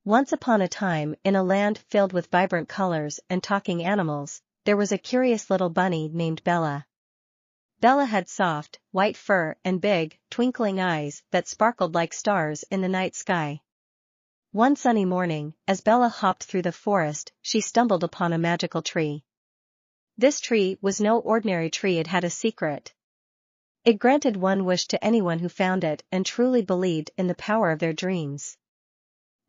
Once upon a time, in a land filled with vibrant colors and talking animals, there was a curious little bunny named Bella. Bella had soft, white fur and big, twinkling eyes that sparkled like stars in the night sky. One sunny morning, as Bella hopped through the forest, she stumbled upon a magical tree. This tree was no ordinary tree, it had a secret. It granted one wish to anyone who found it and truly believed in the power of their dreams.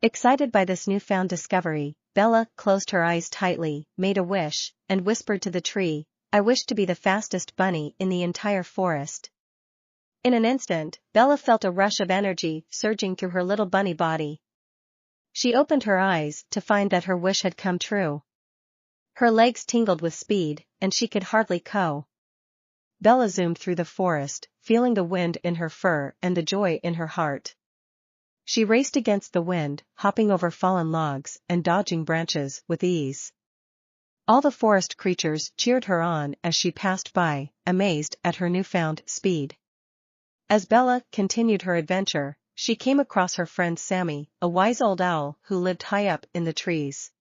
Excited by this newfound discovery, Bella closed her eyes tightly, made a wish, and whispered to the tree, "I wish to be the fastest bunny in the entire forest." In an instant, Bella felt a rush of energy surging through her little bunny body. She opened her eyes to find that her wish had come true. Her legs tingled with speed, and she could hardly cow. Bella zoomed through the forest, feeling the wind in her fur and the joy in her heart. She raced against the wind, hopping over fallen logs and dodging branches with ease. All the forest creatures cheered her on as she passed by, amazed at her newfound speed. As Bella continued her adventure, she came across her friend Sammy, a wise old owl who lived high up in the trees.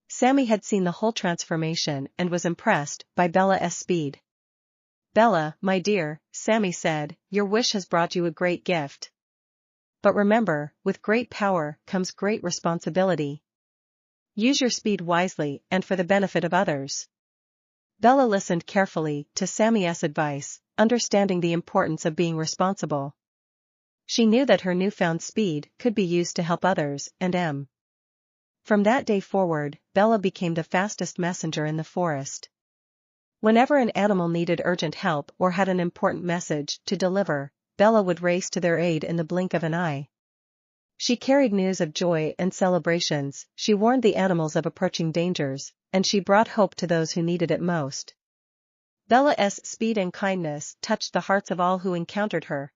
Sammy had seen the whole transformation and was impressed by Bella's speed. "Bella, my dear," Sammy said, "your wish has brought you a great gift. But remember, with great power comes great responsibility. Use your speed wisely and for the benefit of others." Bella listened carefully to Sammy's advice, understanding the importance of being responsible. She knew that her newfound speed could be used to help others, and from that day forward, Bella became the fastest messenger in the forest. Whenever an animal needed urgent help or had an important message to deliver, Bella would race to their aid in the blink of an eye. She carried news of joy and celebrations, she warned the animals of approaching dangers, and she brought hope to those who needed it most. Bella's speed and kindness touched the hearts of all who encountered her.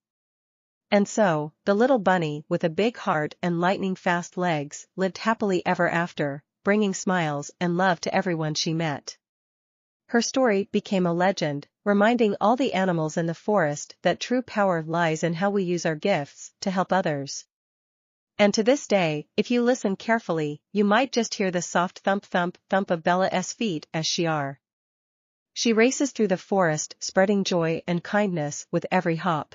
And so, the little bunny with a big heart and lightning-fast legs lived happily ever after, bringing smiles and love to everyone she met. Her story became a legend, reminding all the animals in the forest that true power lies in how we use our gifts to help others. And to this day, if you listen carefully, you might just hear the soft thump-thump-thump of Bella's feet as she races through the forest, spreading joy and kindness with every hop.